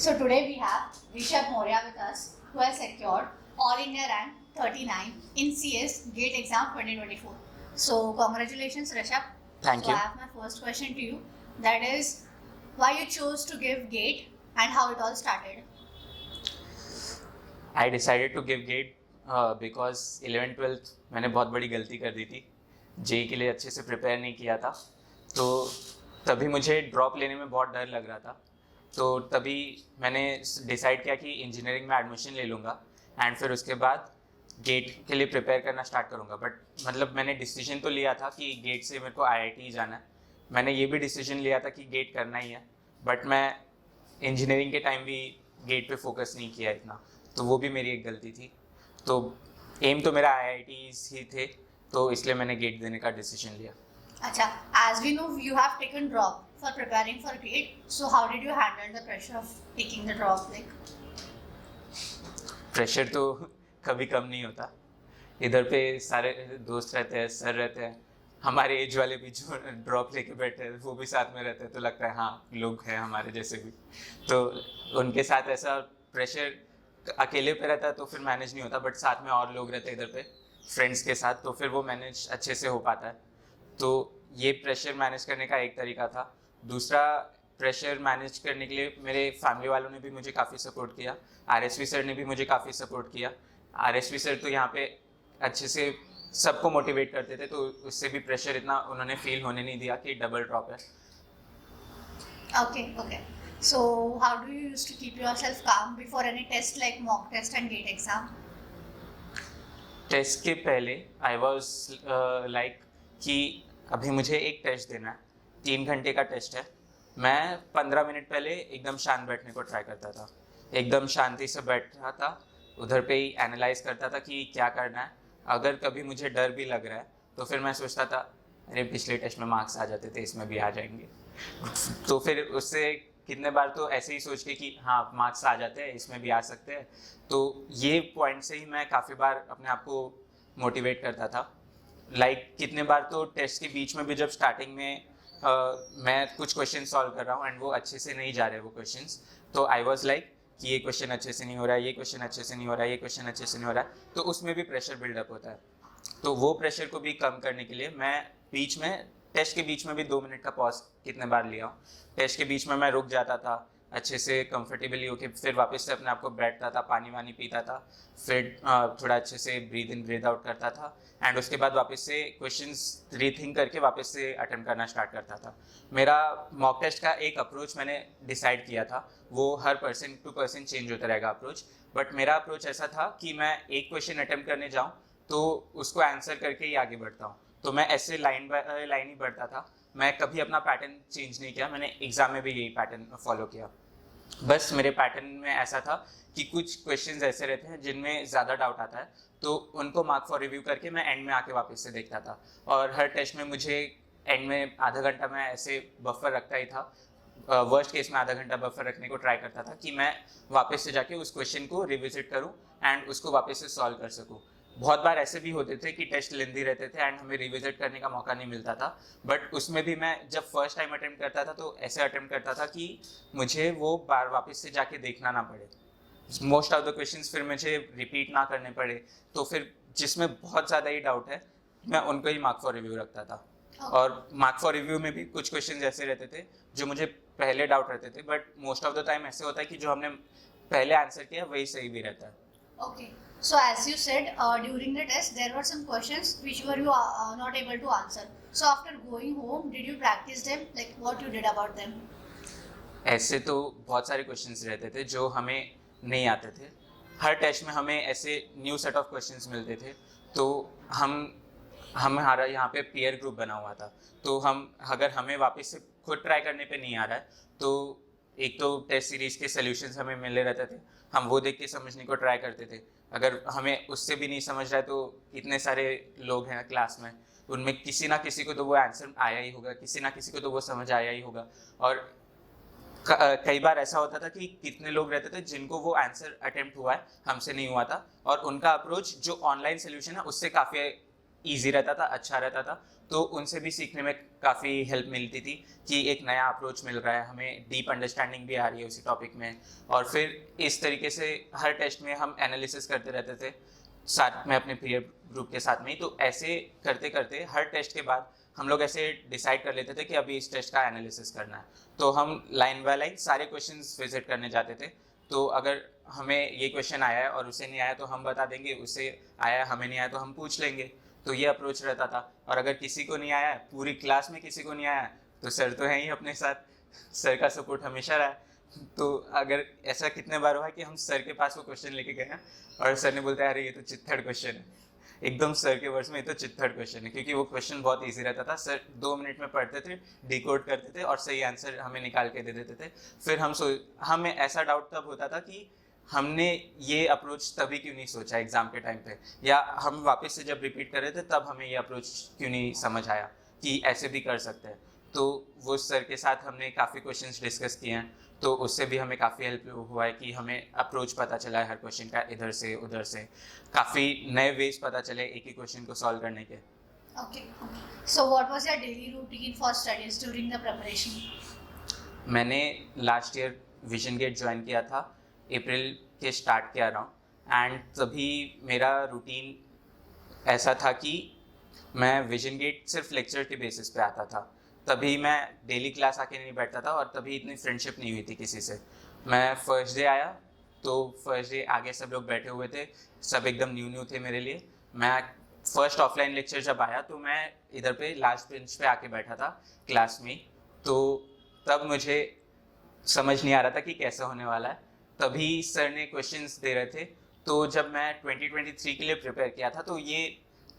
So today we have Rishabh Moria with us, who has secured All India rank 39 in CS GATE exam 2024. So congratulations, Rishabh. Thank So you. I have my first question to you. That is, why you chose to give GATE and how it all started. I decided to give GATE because 11th 12th मैंने बहुत बड़ी गलती कर दी थी. JEE के लिए अच्छे से प्रिपेयर नहीं किया था, तो तभी मुझे ड्रॉप लेने में बहुत डर लग रहा था. तो तभी मैंने डिसाइड किया कि इंजीनियरिंग में एडमिशन ले लूँगा एंड फिर उसके बाद गेट के लिए प्रिपेयर करना स्टार्ट करूँगा. बट मतलब मैंने डिसीजन तो लिया था कि गेट से मेरे को आईआईटी जाना है. मैंने ये भी डिसीजन लिया था कि गेट करना ही है, बट मैं इंजीनियरिंग के टाइम भी गेट पे फोकस नहीं किया इतना, तो वो भी मेरी एक गलती थी. तो एम तो मेरा आईआईटीज़ ही थे, तो इसलिए मैंने गेट देने का डिसीजन लिया. Acha, as we know, you have taken drop for preparing for GATE. So how did you handle the pressure of taking the drop? Like, pressure तो कभी कम नहीं होता. इधर पे सारे दोस्त रहते हैं, सर रहते हैं, हमारे एज वाले भी जो ड्रॉप लेके बैठे हैं वो भी साथ में रहते हैं, तो लगता है हाँ लोग हैं हमारे जैसे भी. तो उनके साथ ऐसा प्रेशर अकेले पे रहता है तो फिर मैनेज नहीं होता, बट साथ में और लोग रहते हैं इधर पे फ्रेंड्स के साथ, तो फिर वो मैनेज अच्छे से हो पाता है. तो ये प्रेशर मैनेज करने का एक तरीका था. दूसरा, प्रेशर मैनेज करने के लिए मेरे फैमिली वालों ने भी मुझे काफ़ी सपोर्ट किया. आरएसवी सर ने भी मुझे काफ़ी सपोर्ट किया. आरएसवी सर तो यहाँ पे अच्छे से सबको मोटिवेट करते थे, तो उससे भी प्रेशर इतना उन्होंने फील होने नहीं दिया कि डबल ड्रॉप है. okay. So how do you used to keep yourself calm before any test like mock test and GATE exam? Test के पहले आई वॉज लाइक कि अभी मुझे एक टेस्ट देना है, 3 घंटे का टेस्ट है. मैं 15 मिनट पहले एकदम शांत बैठने को ट्राई करता था, एकदम शांति से बैठ रहा था, उधर पे ही एनालाइज करता था कि क्या करना है. अगर कभी मुझे डर भी लग रहा है तो फिर मैं सोचता था अरे पिछले टेस्ट में मार्क्स आ जाते थे, इसमें भी आ जाएंगे. तो फिर उससे कितने बार तो ऐसे ही सोच के कि हाँ मार्क्स आ जाते हैं, इसमें भी आ सकते हैं. तो ये पॉइंट से ही मैं काफ़ी बार अपने आप को मोटिवेट करता था. लाइक कितने बार तो टेस्ट के बीच में भी जब स्टार्टिंग में मैं कुछ क्वेश्चन सॉल्व कर रहा हूँ एंड वो अच्छे से नहीं जा रहे वो क्वेश्चंस, तो आई वाज लाइक कि ये क्वेश्चन अच्छे से नहीं हो रहा है, ये क्वेश्चन अच्छे से नहीं हो रहा है, ये क्वेश्चन अच्छे से नहीं हो रहा है, तो उसमें भी प्रेशर बिल्डअप होता है. तो वो प्रेशर को भी कम करने के लिए मैं बीच में टेस्ट के बीच में भी 2 मिनट का पॉज कितने बार लिया हूँ. टेस्ट के बीच में मैं रुक जाता था अच्छे से कंफर्टेबली होके, फिर वापस से अपने आप को बैठता था, पानी वानी पीता था, फिर थोड़ा अच्छे से ब्रीद इन ब्रीद आउट करता था एंड उसके बाद वापस से क्वेश्चंस रीथिंक करके वापस से अटेम्प्ट करना स्टार्ट करता था. मेरा मॉक टेस्ट का एक अप्रोच मैंने डिसाइड किया था, वो हर पर्सन टू पर्सन चेंज होता रहेगा अप्रोच, बट मेरा अप्रोच ऐसा था कि मैं एक क्वेश्चन अटेम्प्ट करने जाऊँ तो उसको आंसर करके ही आगे बढ़ता हूँ. तो मैं ऐसे लाइन बाय लाइन ही बढ़ता था, मैं कभी अपना पैटर्न चेंज नहीं किया. मैंने एग्ज़ाम में भी यही पैटर्न फॉलो किया. बस मेरे पैटर्न में ऐसा था कि कुछ क्वेश्चंस ऐसे रहते हैं जिनमें ज़्यादा डाउट आता है, तो उनको मार्क फॉर रिव्यू करके मैं एंड में आके वापस से देखता था. और हर टेस्ट में मुझे एंड में आधा घंटा मैं ऐसे बफर रखता ही था. वर्स्ट केस में आधा घंटा बफर रखने को ट्राई करता था कि मैं वापस से जाके उस क्वेश्चन को रिविजिट करूं एंड उसको वापस से सॉल्व कर सकूं. बहुत बार ऐसे भी होते थे कि टेस्ट लेंदी रहते थे एंड हमें रिविजिट करने का मौका नहीं मिलता था, बट उसमें भी मैं जब फर्स्ट टाइम अटेम्प्ट करता था तो ऐसे अटेम्प्ट करता था कि मुझे वो बार वापस से जाके देखना ना पड़े, मोस्ट ऑफ द क्वेश्चंस फिर मुझे रिपीट ना करने पड़े. तो फिर जिसमें बहुत ज़्यादा ही डाउट है मैं उनको ही मार्क फॉर रिव्यू रखता था. और मार्क फॉर रिव्यू में भी कुछ क्वेश्चन ऐसे रहते थे जो मुझे पहले डाउट रहते थे, but most of the time ऐसे होता है कि जो हमने पहले आंसर किया वही सही भी रहता है. Okay. So as you said, during the test there were some questions which were you not able to answer. So after going home, did you practice them? Like what you did about them? ऐसे तो बहुत सारे questions रहते थे जो हमें नहीं आते थे. हर टेस्ट में हमें ऐसे न्यू सेट ऑफ क्वेश्चंस मिलते थे, तो हमारा यहाँ पे पीयर ग्रुप बना हुआ था, तो हम अगर हमें वापस से खुद ट्राई करने पे नहीं आ रहा है तो एक तो टेस्ट सीरीज के सॉल्यूशंस हमें मिले रहते थे, हम वो देख के समझने को ट्राई करते थे. अगर हमें उससे भी नहीं समझ रहा है तो इतने सारे लोग हैं क्लास में, उनमें किसी ना किसी को तो वो आंसर आया ही होगा, किसी ना किसी को तो वो समझ आया ही होगा. और कई बार ऐसा होता था कि कितने लोग रहते थे जिनको वो आंसर अटेम्प्ट हुआ है, हमसे नहीं हुआ था, और उनका अप्रोच जो ऑनलाइन सोल्यूशन है उससे काफ़ी ईजी रहता था, अच्छा रहता था, तो उनसे भी सीखने में काफ़ी हेल्प मिलती थी कि एक नया अप्रोच मिल रहा है, हमें डीप अंडरस्टैंडिंग भी आ रही है उसी टॉपिक में। और फिर इस तरीके से हर टेस्ट में हम एनालिसिस करते रहते थे साथ में अपने पीयर ग्रुप के साथ में ही। तो ऐसे करते करते हर टेस्ट के बाद हम लोग ऐसे डिसाइड कर लेते थे कि अभी इस टेस्ट का एनालिसिस करना है। तो हम लाइन बाय लाइन सारे क्वेश्चंस विजिट करने जाते थे। तो अगर हमें ये क्वेश्चन आया है और उसे नहीं आया तो हम बता देंगे, उसे आया हमें नहीं आया तो हम पूछ लेंगे। तो ये अप्रोच रहता था। और अगर किसी को नहीं आया, पूरी क्लास में किसी को नहीं आया, तो सर तो हैं ही अपने साथ, सर का सपोर्ट हमेशा रहा है। तो अगर ऐसा कितने बार हुआ कि हम सर के पास वो क्वेश्चन लेके गए हैं और सर ने बोलता है अरे ये तो चित्थड़ क्वेश्चन है, एकदम सर के वर्ड्स में ये तो चित्थड़ क्वेश्चन है, क्योंकि वो क्वेश्चन बहुत ईजी रहता था। सर 2 मिनट में पढ़ते थे, डिकोड करते थे और सही आंसर हमें निकाल के दे देते थे। फिर हमें ऐसा डाउट तब होता था कि हमने ये अप्रोच तभी क्यों नहीं सोचा एग्जाम के टाइम पे, या हम वापस से जब रिपीट कर रहे थे तब हमें ये अप्रोच क्यों नहीं समझ आया कि ऐसे भी कर सकते हैं। तो वो सर के साथ हमने काफ़ी क्वेश्चंस डिस्कस किए हैं, तो उससे भी हमें काफ़ी हेल्प हुआ है कि हमें अप्रोच पता चला है हर क्वेश्चन का, इधर से उधर से काफ़ी नए वेज पता चले एक ही क्वेश्चन को सॉल्व करने के। Okay. So what was your daily routine for studies during the preparation? मैंने last year Vision GATE join किया था, अप्रैल के स्टार्ट के अराउंड, एंड तभी मेरा रूटीन ऐसा था कि मैं विजन गेट सिर्फ लेक्चर के बेसिस पे आता था। तभी मैं डेली क्लास आके नहीं बैठता था और तभी इतनी फ्रेंडशिप नहीं हुई थी किसी से। मैं फर्स्ट डे आया तो फर्स्ट डे आगे सब लोग बैठे हुए थे, सब एकदम न्यू थे मेरे लिए। मैं फर्स्ट ऑफलाइन लेक्चर जब आया तो मैं इधर पे लास्ट बेंच पे आके बैठा था क्लास में। तो तब मुझे समझ नहीं आ रहा था कि कैसा होने वाला है। तभी सर ने क्वेश्चंस दे रहे थे। तो जब मैं 2023 के लिए प्रिपेयर किया था तो ये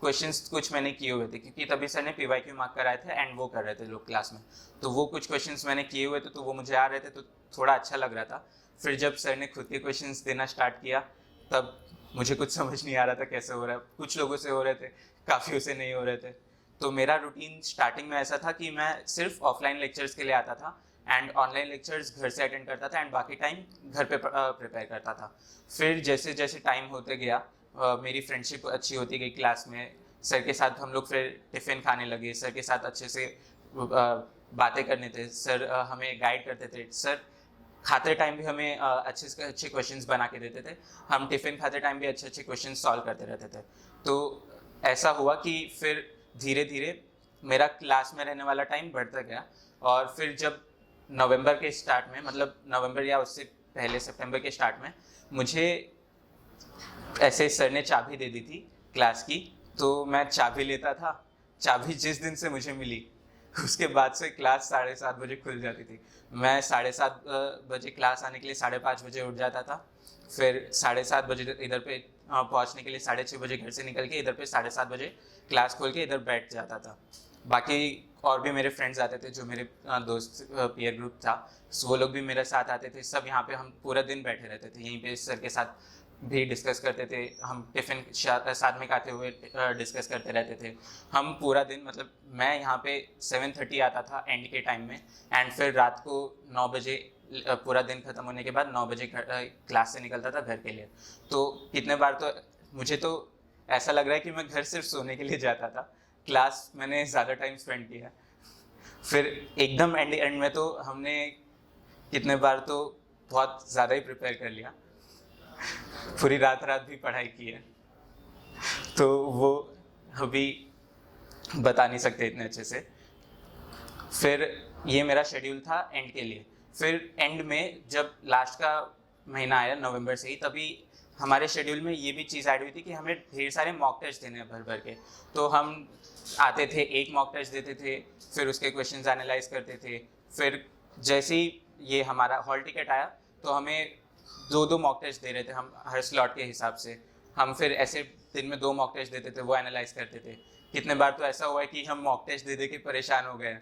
क्वेश्चंस कुछ मैंने किए हुए थे, क्योंकि तभी सर ने PYQ मार्क कराए थे एंड वो कर रहे थे लोग क्लास में। तो वो कुछ क्वेश्चंस मैंने किए हुए थे, तो वो मुझे आ रहे थे, तो थोड़ा अच्छा लग रहा था। फिर जब सर ने खुद के क्वेश्चंस देना स्टार्ट किया तब मुझे कुछ समझ नहीं आ रहा था कैसे हो रहा है। कुछ लोगों से हो रहे थे, काफ़ी से नहीं हो रहे थे। तो मेरा रूटीन स्टार्टिंग में ऐसा था कि मैं सिर्फ ऑफलाइन लेक्चर्स के लिए आता था एंड ऑनलाइन लेक्चर्स घर से अटेंड करता था एंड बाकी टाइम घर पे प्रिपेयर करता था। फिर जैसे जैसे टाइम होते गया मेरी फ्रेंडशिप अच्छी होती गई क्लास में। सर के साथ हम लोग फिर टिफ़िन खाने लगे, सर के साथ अच्छे से बातें करने थे, सर हमें गाइड करते थे। सर खाते टाइम भी हमें अच्छे से अच्छे क्वेश्चंस बना के देते थे, हम टिफ़िन खाते टाइम भी अच्छे अच्छे क्वेश्चंस सॉल्व करते रहते थे। तो ऐसा हुआ कि फिर धीरे धीरे मेरा क्लास में रहने वाला टाइम बढ़ता गया। और फिर जब नवंबर के स्टार्ट में, मतलब नवंबर या उससे पहले सितंबर के स्टार्ट में, मुझे ऐसे सर ने चाबी दे दी थी क्लास की, तो मैं चाबी लेता था। चाबी जिस दिन से मुझे मिली उसके बाद से क्लास 7:30 बजे खुल जाती थी। मैं 7:30 बजे क्लास आने के लिए 5:30 बजे उठ जाता था। फिर 7:30 बजे इधर पे पहुंचने के लिए 6:30 बजे घर से निकल के इधर पे 7:30 बजे क्लास खोल के इधर बैठ जाता था। बाकी और भी मेरे फ्रेंड्स आते थे, जो मेरे दोस्त पीयर ग्रुप था, वो लोग भी मेरे साथ आते थे। सब यहाँ पे हम पूरा दिन बैठे रहते थे, यहीं पे सर के साथ भी डिस्कस करते थे। हम टिफ़िन साथ में खाते हुए डिस्कस करते रहते थे। हम पूरा दिन, मतलब मैं यहाँ पे 7:30 आता था एंड के टाइम में, एंड फिर रात को 9 बजे पूरा दिन ख़त्म होने के बाद 9 बजे क्लास से निकलता था घर के लिए। तो कितने बार तो मुझे तो ऐसा लग रहा है कि मैं घर सिर्फ सोने के लिए जाता था, क्लास मैंने ज़्यादा टाइम स्पेंड किया। फिर एकदम एंड में तो हमने कितने बार तो बहुत ज़्यादा ही प्रिपेयर कर लिया, पूरी रात भी पढ़ाई की है। तो वो अभी बता नहीं सकते इतने अच्छे से। फिर ये मेरा शेड्यूल था एंड के लिए। फिर एंड में जब लास्ट का महीना आया नवंबर से ही, तभी हमारे शेड्यूल में ये भी चीज़ ऐड हुई थी कि हमें ढेर सारे मॉक टेस्ट देने हैं भर भर के। तो हम आते थे, एक मॉक टेस्ट देते थे, फिर उसके क्वेश्चंस एनालाइज करते थे। फिर जैसे ही ये हमारा हॉल टिकट आया तो हमें 2-2 मॉक टेस्ट दे रहे थे हम हर स्लॉट के हिसाब से। हम फिर ऐसे दिन में 2 मॉक टेस्ट देते थे, वो एनालाइज करते थे। कितने बार तो ऐसा हुआ है कि हम मॉक टेस्ट दे दे के परेशान हो गए।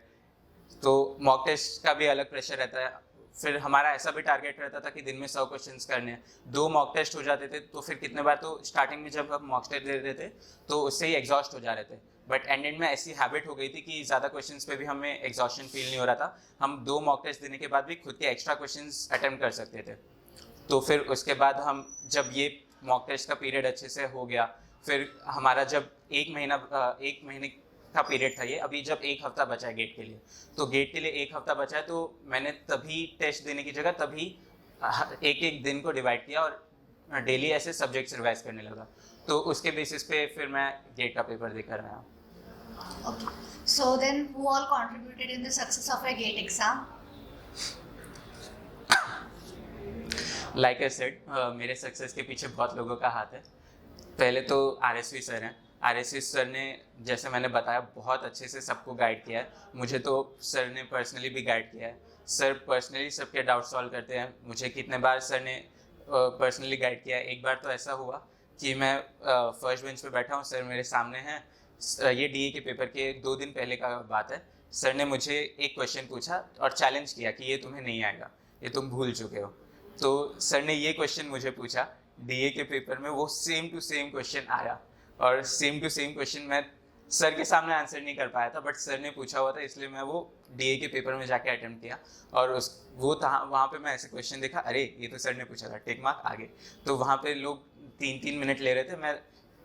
तो मॉक टेस्ट का भी अलग प्रेशर रहता है। फिर हमारा ऐसा भी टारगेट रहता था कि दिन में 100 क्वेश्चंस करने हैं। 2 मॉक टेस्ट हो जाते थे, तो फिर कितने बार तो स्टार्टिंग में जब हम मॉक टेस्ट दे रहे थे तो उससे ही एग्जॉस्ट हो जा रहे थे। बट एंड में ऐसी हैबिट हो गई थी कि ज़्यादा क्वेश्चंस पे भी हमें एग्जॉस्शन फील नहीं हो रहा था। हम 2 मॉक टेस्ट देने के बाद भी खुद के एक्स्ट्रा क्वेश्चंस अटेम्प्ट कर सकते थे। तो फिर उसके बाद हम जब ये मॉक टेस्ट का पीरियड अच्छे से हो गया, फिर हमारा जब एक महीने का पीरियड था ये, अभी जब एक हफ्ता बचा है गेट के लिए, तो गेट के लिए एक हफ्ता बचा है, तो मैंने तभी टेस्ट देने की जगह तभी एक एक दिन को डिवाइड किया और डेली ऐसे सब्जेक्ट्स रिवाइज करने लगा। तो उसके बेसिस पे फिर मैं गेट का पेपर देकर आया। Okay. So then, who all contributed in the success of a GATE exam? Like I said, मेरे सक्सेस के पीछे बहुत लोगों का हाथ है। पहले तो RSV सर हैं। RSV सर ने, जैसे मैंने बताया, बहुत अच्छे से सबको गाइड किया है। मुझे तो सर ने पर्सनली भी गाइड किया है। सर पर्सनली सबके डाउट सॉल्व करते हैं। मुझे कितने बार सर ने पर्सनली गाइड किया है। एक बार तो ऐसा हुआ कि मैं फर्स्ट बेंच पे बैठा हूँ, सर मेरे सामने हैं। ये DA के पेपर के 2 दिन पहले का बात है। सर ने मुझे एक क्वेश्चन पूछा और चैलेंज किया कि ये तुम्हें नहीं आएगा, ये तुम भूल चुके हो। तो सर ने ये क्वेश्चन मुझे पूछा, DA के पेपर में वो सेम टू सेम क्वेश्चन आया, और सेम टू सेम क्वेश्चन मैं सर के सामने आंसर नहीं कर पाया था, बट सर ने पूछा हुआ था, इसलिए मैं वो DA के पेपर में जाके अटेम्प्ट किया। और वो था, वहाँ पे मैं ऐसे क्वेश्चन देखा, अरे ये तो सर ने पूछा था, टिक मार्क आगे। तो वहाँ पे लोग 3-3 मिनट ले रहे थे, मैं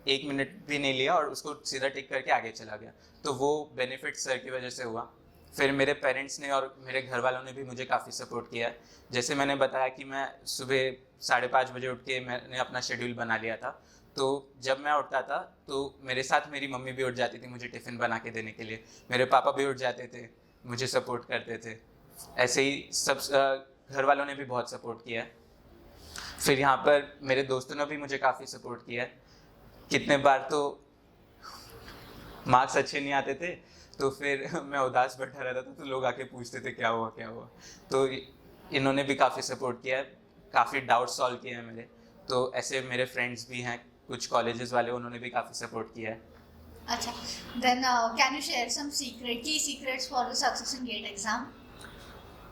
1 मिनट भी नहीं लिया और उसको सीधा टिक करके आगे चला गया। तो वो बेनिफिट सर की वजह से हुआ। फिर मेरे पेरेंट्स ने और मेरे घर वालों ने भी मुझे काफ़ी सपोर्ट किया। जैसे मैंने बताया कि मैं सुबह 5:30 बजे उठ के मैंने अपना शेड्यूल बना लिया था। तो जब मैं उठता था तो मेरे साथ मेरी मम्मी भी उठ जाती थी मुझे टिफ़िन बना के देने के लिए। मेरे पापा भी उठ जाते थे, मुझे सपोर्ट करते थे। ऐसे ही सब घर वालों ने भी बहुत सपोर्ट किया है। फिर यहाँ पर मेरे दोस्तों ने भी मुझे काफ़ी सपोर्ट किया है। कितने बार तो मार्क्स अच्छे नहीं आते थे, तो फिर मैं उदास बैठा रहता था, तो लोग आके पूछते थे क्या हुआ क्या हुआ। तो इन्होंने भी काफ़ी सपोर्ट किया है, काफ़ी डाउट सॉल्व किए हैं मेरे। तो ऐसे मेरे फ्रेंड्स भी हैं कुछ कॉलेजेस वाले, उन्होंने भी काफ़ी सपोर्ट किया है। अच्छा, then can you share some key secrets for the success in GATE exam?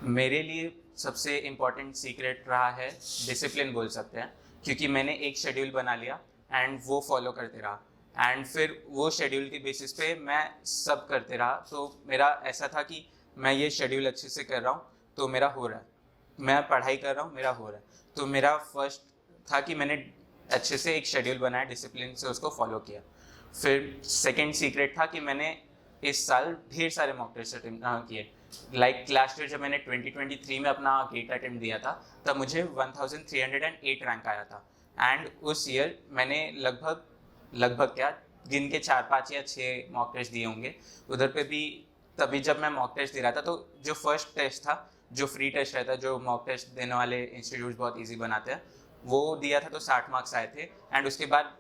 मेरे लिए सबसे इम्पोर्टेंट सीक्रेट रहा है डिसिप्लिन, बोल सकते हैं, क्योंकि मैंने एक शेड्यूल बना लिया एंड वो फॉलो करते रहा, एंड फिर वो शेड्यूल के बेसिस पे मैं सब करते रहा। तो मेरा ऐसा था कि मैं ये शेड्यूल अच्छे से कर रहा हूँ तो मेरा हो रहा है, मैं पढ़ाई कर रहा हूँ मेरा हो रहा है। तो मेरा फर्स्ट था कि मैंने अच्छे से एक शेड्यूल बनाया, डिसिप्लिन से उसको फॉलो किया। फिर सेकंड सीक्रेट था कि मैंने इस साल ढेर सारे मॉक टेस्ट किए। लाइक लास्ट ईयर जब मैंने 2023 में अपना गेट अटेम्प्ट दिया था, तब मुझे 1308 रैंक आया था। एंड उस ईयर मैंने लगभग क्या गिन के 4-5 या 6 मॉक टेस्ट दिए होंगे। उधर पे भी तभी जब मैं मॉक टेस्ट दे रहा था, तो जो फर्स्ट टेस्ट था, जो फ्री टेस्ट रहता है, जो मॉक टेस्ट देने वाले इंस्टीट्यूट बहुत ईजी बनाते हैं, वो दिया था तो 60 मार्क्स आए थे। एंड उसके बाद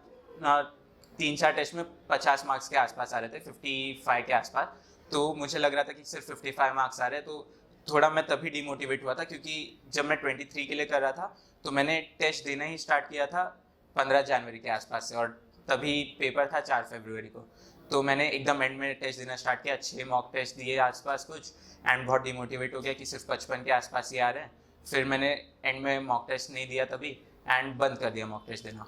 3-4 टेस्ट में 50 मार्क्स के आसपास आ रहे थे, 55 के आसपास। तो मुझे लग रहा था कि सिर्फ 55 मार्क्स आ रहे हैं, तो थोड़ा मैं तभी डिमोटिवेट हुआ था, क्योंकि जब मैं 23 के लिए कर रहा था तो मैंने टेस्ट देना ही स्टार्ट किया था 15 जनवरी के आसपास से, और तभी पेपर था 4 फरवरी को। तो मैंने एकदम एंड में टेस्ट देना स्टार्ट किया, 6 मॉक टेस्ट दिए आसपास कुछ, एंड बहुत डिमोटिवेट हो गया कि सिर्फ 55 के आसपास ही आ रहे हैं। फिर मैंने एंड में मॉक टेस्ट नहीं दिया तभी, एंड बंद कर दिया मॉक टेस्ट देना।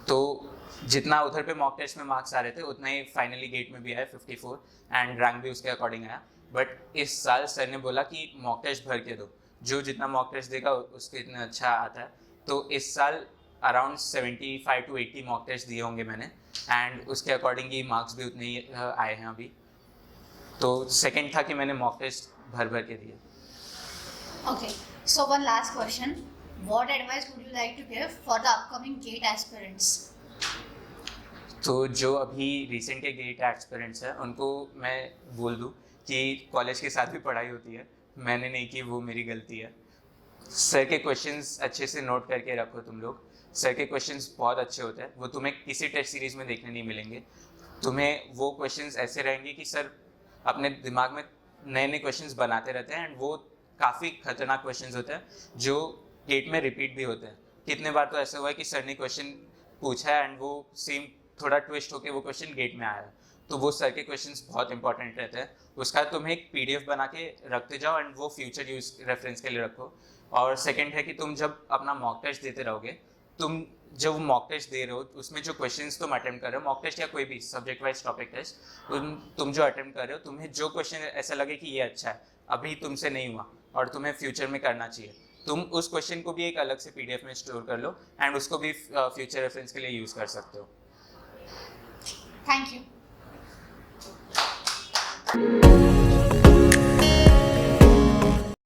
तो जितना उधर पे मॉक टेस्ट में मार्क्स आ रहे थे उतना ही फाइनली गेट में भी आया 54, एंड रैंक भी उसके अकॉर्डिंग आया। बट इस साल सर ने बोला कि मॉक टेस्ट भर के दो, जो जितना मॉक टेस्ट देगा उसके इतना अच्छा आता है। तो इस साल अराउंड 75 to 80 मॉक टेस्ट दिए होंगे मैंने, एंड उसके अकॉर्डिंग ही मार्क्स भी उतने ही आए हैं अभी। तो सेकंड था कि मैंने मॉक टेस्ट भर के दिए। Okay, so one last question. What advice would you like to give for the upcoming GATE aspirants? तो जो अभी रिसेंट के गेट एस्पिरेंट्स हैं उनको मैं बोल दूँ कि कॉलेज के साथ भी पढ़ाई होती है, मैंने नहीं की वो मेरी गलती है। सर के क्वेश्चंस अच्छे से नोट करके रखो तुम लोग। सर के क्वेश्चंस बहुत अच्छे होते हैं, वो तुम्हें किसी टेस्ट सीरीज में देखने नहीं मिलेंगे। तुम्हें वो क्वेश्चंस ऐसे रहेंगे कि सर अपने दिमाग में नए नए क्वेश्चंस बनाते रहते हैं, एंड वो काफ़ी खतरनाक क्वेश्चंस होते हैं जो गेट में रिपीट भी होते हैं। कितने बार तो ऐसा हुआ है कि सर ने क्वेश्चन पूछा है एंड वो सेम थोड़ा ट्विस्ट होके वो क्वेश्चन गेट में आया है। तो वो सर के क्वेश्चंस बहुत इंपॉर्टेंट रहते हैं। उसका तुम्हें एक PDF बना के रखते जाओ, एंड वो फ्यूचर यूज रेफरेंस के लिए रखो। और सेकंड है कि तुम जब अपना मॉक टेस्ट देते रहोगे, तुम जब मॉक टेस्ट दे रहे हो उसमें जो क्वेश्चंस तुम अटेम्प्ट कर रहे हो, मॉक टेस्ट या कोई भी सब्जेक्ट वाइज टॉपिक टेस्ट, तुम जो अटेम्प्ट कर रहे हो, तुम्हें जो क्वेश्चन ऐसा लगे कि ये अच्छा है, अभी तुमसे नहीं हुआ और तुम्हें फ्यूचर में करना चाहिए, तुम उस क्वेश्चन को भी एक अलग से PDF में स्टोर कर लो, एंड उसको भी फ्यूचर रेफरेंस के लिए यूज़ कर सकते हो। Thank you. Bye.